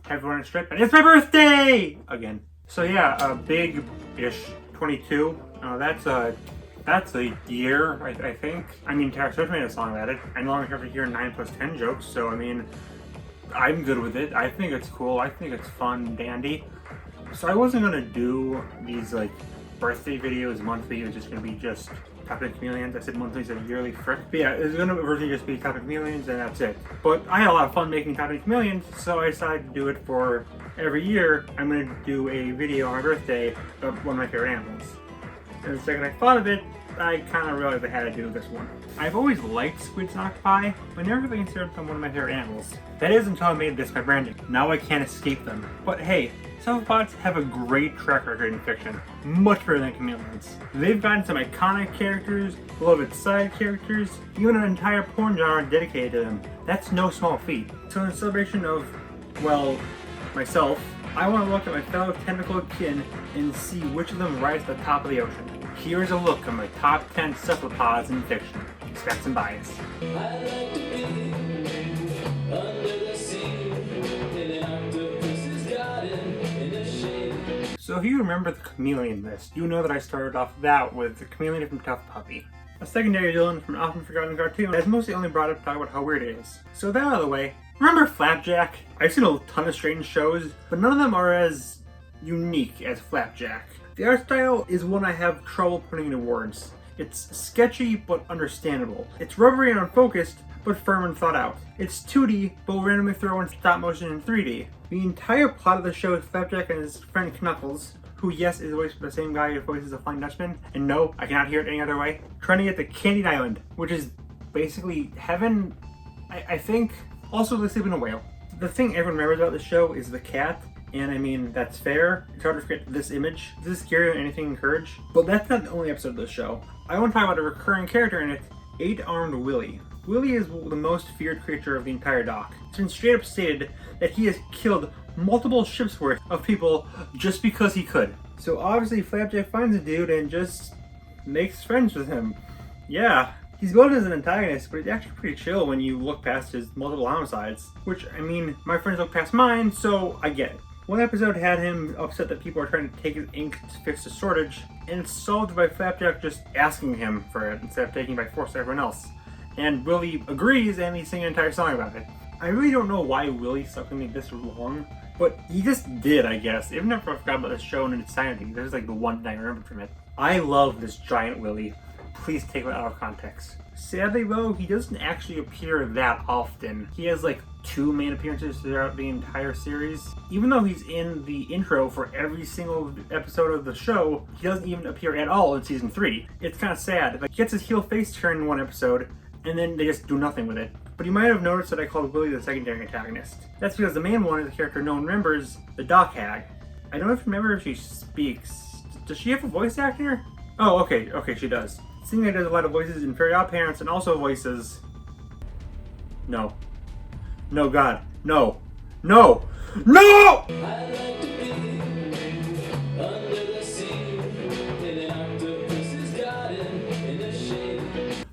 everyone in strip, and it's my birthday! Again. So yeah, big-ish 22. That's a year, I think. I mean, Tara Swift made a song about it. I no longer have to hear 9 plus 10 jokes, so I mean, I'm good with it. I think it's cool. I think it's fun, dandy. So I wasn't gonna do these like birthday videos monthly. It was just gonna be just Captain Chameleons. I said monthly instead of yearly, frick. But yeah, it's gonna originally just be Captain Chameleons and that's it. But I had a lot of fun making Captain Chameleons, so I decided to do it for every year. I'm gonna do a video on my birthday of one of my favorite animals. And the second I thought of it, I kind of realized I had to do this one. I've always liked squids and octopi, but never really considered them one of my favorite animals. That is until I made this my branding. Now I can't escape them. But hey, cephalopods have a great track record in fiction, much better than chameleons. They've gotten some iconic characters, beloved side characters, even an entire porn genre dedicated to them. That's no small feat. So in celebration of, well, myself, I want to look at my fellow tentacle kin and see which of them rise to the top of the ocean. Here's a look at my top 10 cephalopods in fiction. Expect some bias. So if you remember the chameleon list, you know that I started off that with the chameleon from Tough Puppy, a secondary villain from an often forgotten cartoon that's mostly only brought up to talk about how weird it is. So with that out of the way, remember Flapjack? I've seen a ton of strange shows, but none of them are as unique as Flapjack. The art style is one I have trouble putting into words. It's sketchy but understandable. It's rubbery and unfocused, but firm and thought out. It's 2D, but will randomly throw in stop motion in 3D. The entire plot of the show is Flapjack and his friend Knuckles, who yes is voiced by the same guy who voices the Flying Dutchman, and no, I cannot hear it any other way, trying to get to Candied Island, which is basically heaven, I think. Also, they sleep in a whale. The thing everyone remembers about the show is the cat. And I mean, that's fair. It's hard to forget this image. This is scarier than anything in Courage. But that's not the only episode of the show. I want to talk about a recurring character in it, 8-armed Willy. Willy is the most feared creature of the entire dock. It's been straight up stated that he has killed multiple ships worth of people just because he could. So obviously Flapjack finds a dude and just makes friends with him. Yeah. He's billed as an antagonist, but he's actually pretty chill when you look past his multiple homicides. Which, I mean, my friends look past mine, so I get it. One episode had him upset that people are trying to take his ink to fix the shortage, and it's solved by Flapjack just asking him for it instead of taking it by force to everyone else. And Willy agrees, and he's singing an entire song about it. I really don't know why Willy stuck with me this long, but he just did, I guess. Even if I forgot about this show and its sanity, this is like the one thing I remember from it. I love this giant Willy. Please take it out of context. Sadly though, he doesn't actually appear that often. He has like 2 main appearances throughout the entire series. Even though he's in the intro for every single episode of the show, he doesn't even appear at all in season 3. It's kind of sad. Like, he gets his heel face turned in one episode, and then they just do nothing with it. But you might have noticed that I called Willy the secondary antagonist. That's because the main one is a character no one remembers, the Dock Hag. I don't even remember if she speaks. Does she have a voice actor? Oh, okay, she does. Seeing that does a lot of voices in Fairy Odd Parents and also voices... No. No, God. No. No! No!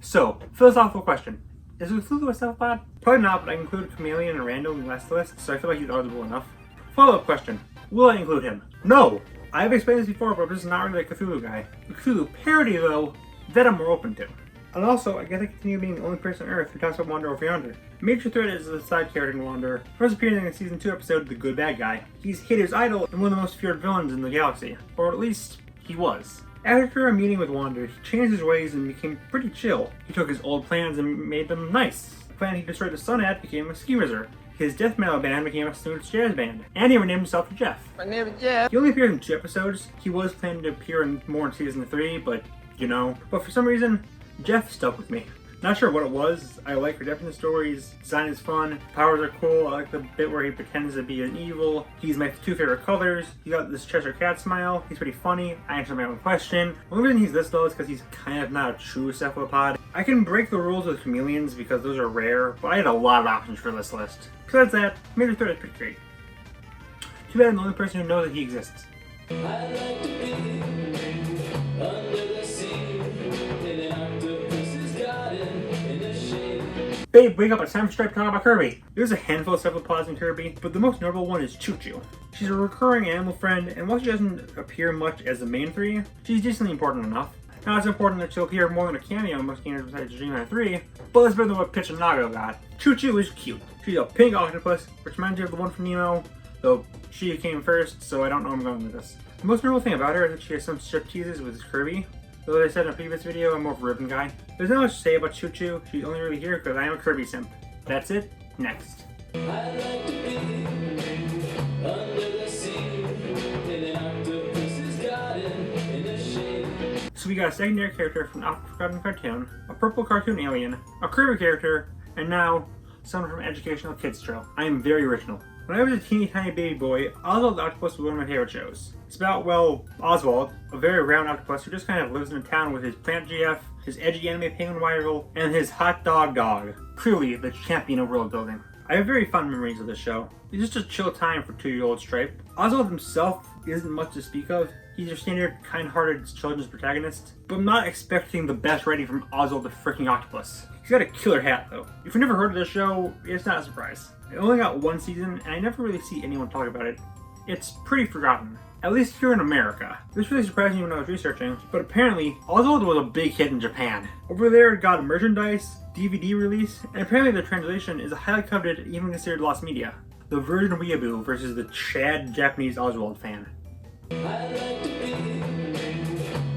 So, philosophical question. Is Cthulhu a cephalopod? Probably not, but I include Chameleon and Random in the last list, so I feel like he's eligible enough. Follow-up question. Will I include him? No! I've explained this before, but I'm just not really a Cthulhu guy. The Cthulhu parody, though, that I'm more open to. And also, I gotta continue being the only person on Earth who talks about Wander over Yonder. Major Threat is the side character in Wander, first appearing in the season 2 episode, The Good Bad Guy. He's Hater's idol and one of the most feared villains in the galaxy. Or at least, he was. After a meeting with Wander, he changed his ways and became pretty chill. He took his old plans and made them nice. The plan he destroyed the sun at became a ski resort. His death metal band became a snooze jazz band. And he renamed himself to Jeff. My name is Jeff. He only appeared in 2 episodes. He was planning to appear in more in season 3, but you know. But for some reason, Jeff stuck with me. Not sure what it was. I like redemption stories. Design is fun. Powers are cool. I like the bit where he pretends to be an evil. He's my 2 favorite colors. He got this Cheshire Cat smile. He's pretty funny. I answered my own question. The only reason he's this low is because he's kind of not a true cephalopod. I can break the rules with chameleons because those are rare, but I had a lot of options for this list. Besides that, Major Threat is pretty great. Too bad I'm the only person who knows that he exists. Babe, wake up, it's time for Stripe to talk about Kirby. There's a handful of cephalopods in Kirby, but the most notable one is Choo Choo. She's a recurring animal friend, and while she doesn't appear much as the main three, she's decently important enough. Not as important that she'll appear more than a cameo in most games besides Dreamland 3, but it's better than what Pitch and Nago got. Choo Choo is cute. She's a pink octopus, which reminds me of the one from Nemo, though she came first, so I don't know where I'm going with this. The most notable thing about her is that she has some strip teases with Kirby. Though as I said in a previous video, I'm more of a ribbon guy. There's not much to say about Choo Choo. She's only really here because I am a Kirby simp. That's it. Next. I'd like to be under the sea, in an octopus's garden, in the shade. So we got a secondary character from an oft-forgotten cartoon, a purple cartoon alien, a Kirby character, and now someone from Educational Kids Show. I am very original. When I was a teeny tiny baby boy, Oswald the Octopus was one of my favorite shows. It's about, well, Oswald, a very round octopus who just kind of lives in a town with his plant GF, his edgy anime penguin rival, and his hot dog dog. Truly the champion of world building. I have very fond memories of this show. It's just a chill time for 2-year-old Stripe. Oswald himself isn't much to speak of. He's your standard kind-hearted children's protagonist, but I'm not expecting the best writing from Oswald the freaking octopus. He's got a killer hat though. If you've never heard of this show, it's not a surprise. It only got one season, and I never really see anyone talk about it. It's pretty forgotten, at least here in America. This really surprised me when I was researching, but apparently Oswald was a big hit in Japan. Over there it got a merchandise, DVD release, and apparently the translation is a highly coveted, even considered lost media. The Virgin Weeaboo versus the Chad Japanese Oswald fan. I'd like to be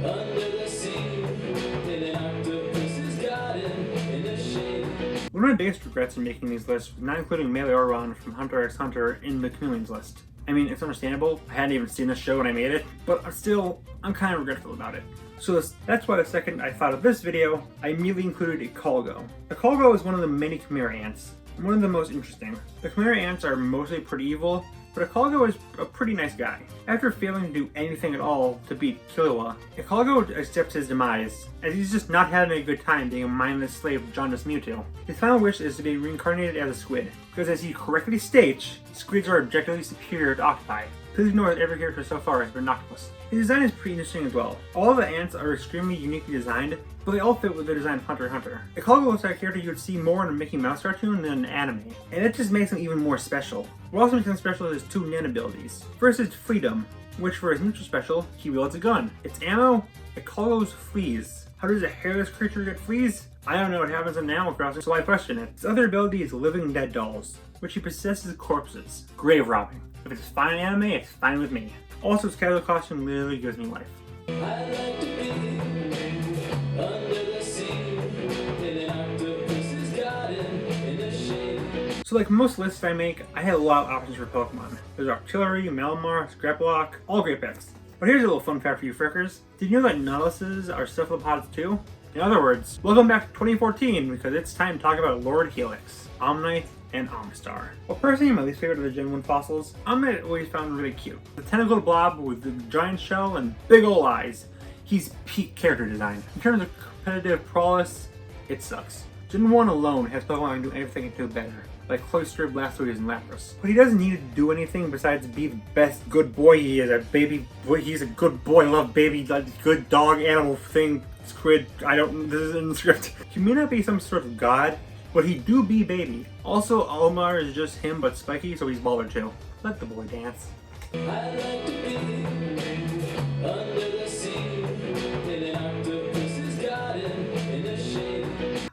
under the sea, in an octopus's garden, in the shade. One of my biggest regrets in making these lists was not including Melee from Hunter x Hunter in the Chameleons list. I mean, it's understandable, I hadn't even seen this show when I made it, but I'm kind of regretful about it. So that's why the second I thought of this video, I immediately included a Colgo. A Colgo is one of the many Chimera ants, and one of the most interesting. The Chimera ants are mostly pretty evil, but a Colgo is a pretty nice guy. After failing to do anything at all to beat Killua, a Colgo accepts his demise, as he's just not having a good time being a mindless slave of jaundiced Mewtwo. His final wish is to be reincarnated as a squid, because as he correctly states, squids are objectively superior to octopi. Please ignore that every character so far has been an octopus. His design is pretty interesting as well. All of the ants are extremely uniquely designed, but they all fit with the design of Hunter x Hunter. A Colgo looks like a character you would see more in a Mickey Mouse cartoon than an anime, and it just makes him even more special. What also makes him special is his two nan abilities. First is Freedom, which for his neutral special, he wields a gun. Its ammo, a Colgo's fleas. How does a hairless creature get fleas? I don't know what happens in Animal Crossing, so I question it. His other ability is Living Dead Dolls, which he possesses corpses. Grave robbing. If it's fine anime, it's fine with me. Also, his casual costume literally gives me life. I'd like to be under the sea, in an octopus's garden, in the shade. So like most lists I make, I had a lot of options for Pokemon. There's Artillery, Malamar, Scraplock, all great picks. But here's a little fun fact for you frickers. Did you know that Nautiluses are cephalopods too? In other words, welcome back to 2014 because it's time to talk about Lord Helix, Omanyte, and Omastar. Well, personally, my least favorite of the Gen 1 fossils, Omanyte always found really cute. The tentacled blob with the giant shell and big ol' eyes. He's peak character design. In terms of competitive prowess, it sucks. Gen 1 alone has Pokemon can do everything it can do better, like Cloyster, Blastoise, and Lapras. But he doesn't need to do anything besides be the best good boy he is. He's a good boy, love baby, like, good dog animal thing, Squid, this is in the script. He may not be some sort of god, but he do be baby. Also, Olimar is just him but spiky, so he's baller too. Let the boy dance. I'd like to be under the sea, in an octopus's garden, in the shade.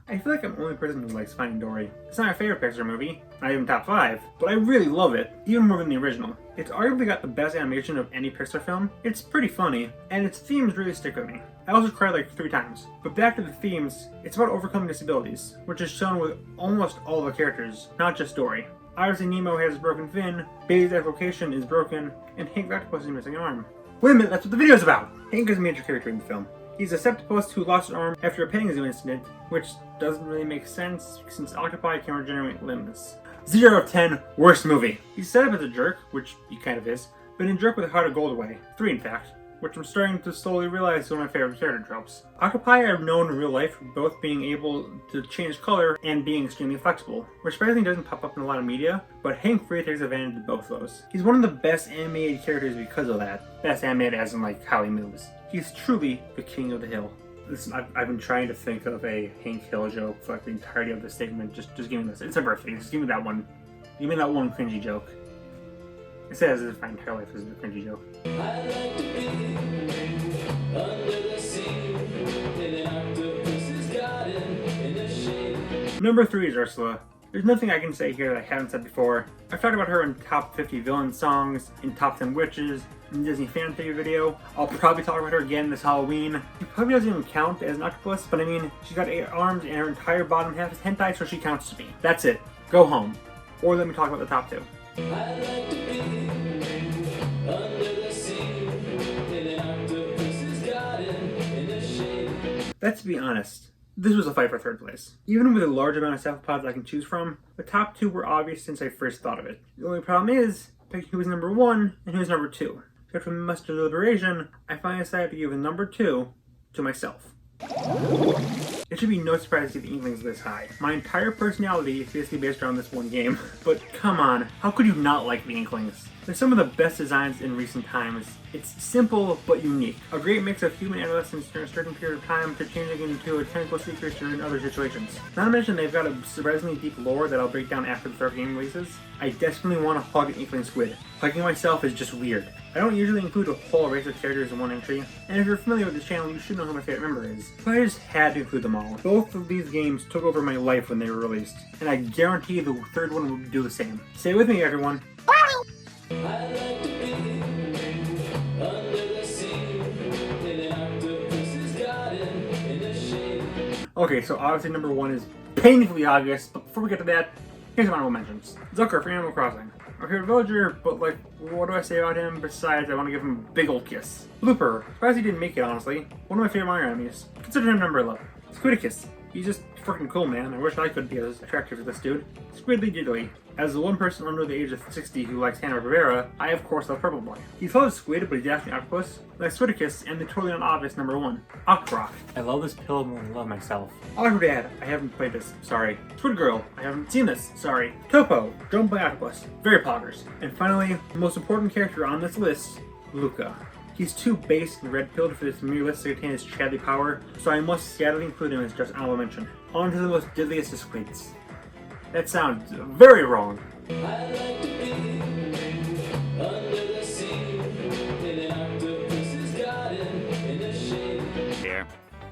I feel like I'm the only person who likes Finding Dory. It's not my favorite Pixar movie, not even top 5, but I really love it, even more than the original. It's arguably got the best animation of any Pixar film. It's pretty funny, and its themes really stick with me. I also cried like 3 times. But back to the themes, it's about overcoming disabilities, which is shown with almost all the characters, not just Dory. Obviously Nemo has a broken fin, Baby's echolocation is broken, and Hank the Octopus is missing an arm. Wait a minute, that's what the video's about! Hank is a major character in the film. He's a septopus who lost an arm after a petting zoo incident, which doesn't really make sense since octopi can regenerate limbs. 0 out of 10, worst movie. He's set up as a jerk, which he kind of is, but a jerk with a heart of gold away. 3 in fact, which I'm starting to slowly realize is one of my favorite character tropes. Octopi are known in real life for both being able to change color and being extremely flexible, which surprisingly doesn't pop up in a lot of media, but Hank really takes advantage of both those. He's one of the best animated characters because of that. Best animated as in like how he moves. He's truly the king of the hill. Listen, I've been trying to think of a Hank Hill joke for like the entirety of the statement. Just give me this. It's a birthday. Just give me that one. Give me that one cringy joke. It says as if my entire life is a cringy joke. I'd like to be under the sea in an octopus's garden in the shade. Number 3 is Ursula. There's nothing I can say here that I haven't said before. I've talked about her in top 50 villain songs, in top 10 witches, in the Disney fan theory video. I'll probably talk about her again this Halloween. She probably doesn't even count as an octopus, but I mean, she's got 8 arms and her entire bottom half is hentai, so she counts to me. That's it. Go home. Or let me talk about the top 2. I'd like to be under the sea in an octopus's garden in the shade. Let's be honest. This was a fight for 3rd place. Even with a large amount of cephalopods I can choose from, the top 2 were obvious since I first thought of it. The only problem is, picking who was number 1 and who was number 2. So after much deliberation, I finally decided to give the number 2 to myself. It should be no surprise to see the Inklings this high. My entire personality is basically based around this one game. But come on, how could you not like the Inklings? They're some of the best designs in recent times. It's simple but unique. A great mix of human adolescence during a certain period of time to changing into a tentacle seeker in other situations. Not to mention they've got a surprisingly deep lore that I'll break down after the 3rd game releases. I desperately want to hug an Inkling Squid. Hugging myself is just weird. I don't usually include a whole race of characters in one entry, and if you're familiar with this channel, you should know who my favorite member is. So I just had to include them all. Both of these games took over my life when they were released, and I guarantee the 3rd one will do the same. Stay with me, everyone. I'd like to be under the sea in an octopus's garden in the shade. Okay, so obviously number 1 is painfully obvious, but before we get to that, here's some honorable mentions. Zucker from Animal Crossing. Our favorite villager, but like, what do I say about him besides I want to give him a big ol' kiss? Blooper. Surprised he didn't make it, honestly. One of my favorite Mario enemies. Consider him number 11. Squidicus. He's just freaking cool, man. I wish I could be as attractive as this dude. Squidly Diddly. As the one person under the age of 60 who likes Hanna-Barbera, I of course love Purple Boy. He's called Squid, but he's actually Octopus. Like Squidicus and the totally unobvious number 1, Octorock. I love this pill more than I love myself. Octodad. I haven't played this. Sorry. Squid Girl. I haven't seen this. Sorry. Topo. Don't play Octopus. Very poggers. And finally, the most important character on this list, Luca. He's too base and red-pilled for this mere list to contain his Chadley power, so I must sadly include him as just honorable mention. On to the most diddliest of squids. That sounds very wrong. I'd like to be under the sea in an octopus's garden in the shade. Here,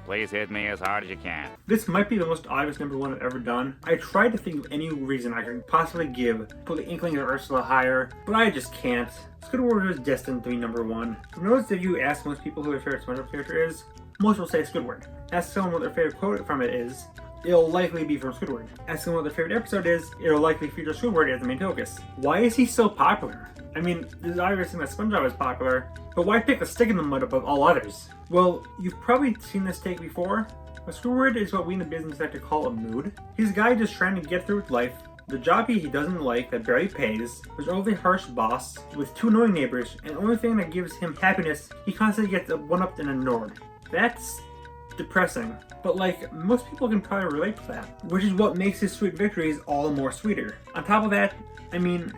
please hit me as hard as you can. This might be the most obvious number 1 I've ever done. I tried to think of any reason I could possibly give to put the Inkling of Ursula higher, but I just can't. Squidward was destined to be number 1. Notice if you ask most people who their favorite Spongebob character is, most will say Squidward. Ask someone what their favorite quote from it is, it'll likely be from Squidward. Ask them what their favorite episode is, it'll likely feature Squidward as the main focus. Why is he so popular? I mean, there's obviously that SpongeBob is popular, but why pick a stick in the mud above all others? Well, you've probably seen this take before, but Squidward is what we in the business like to call a mood. He's a guy just trying to get through with life, the job he doesn't like that barely pays, his overly harsh boss, with 2 annoying neighbors, and the only thing that gives him happiness, he constantly gets one-upped and ignored. That's depressing. But like, most people can probably relate to that, which is what makes his sweet victories all the more sweeter. On top of that, I mean,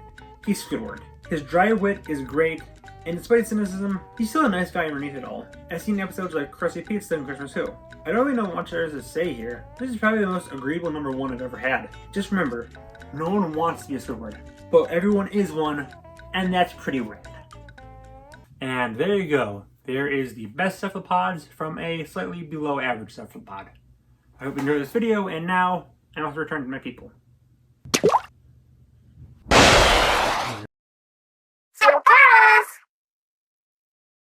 he's Squidward. His dry wit is great, and despite his cynicism, he's still a nice guy underneath it all. I've seen episodes like Krusty Pizza and Christmas Who. I don't really know much there is to say here. This is probably the most agreeable number 1 I've ever had. Just remember, no one wants to be a Squidward, but everyone is one, and that's pretty rad. And there you go. There is the best cephalopods from a slightly below average cephalopod. I hope you enjoyed this video, and now I must return to my people.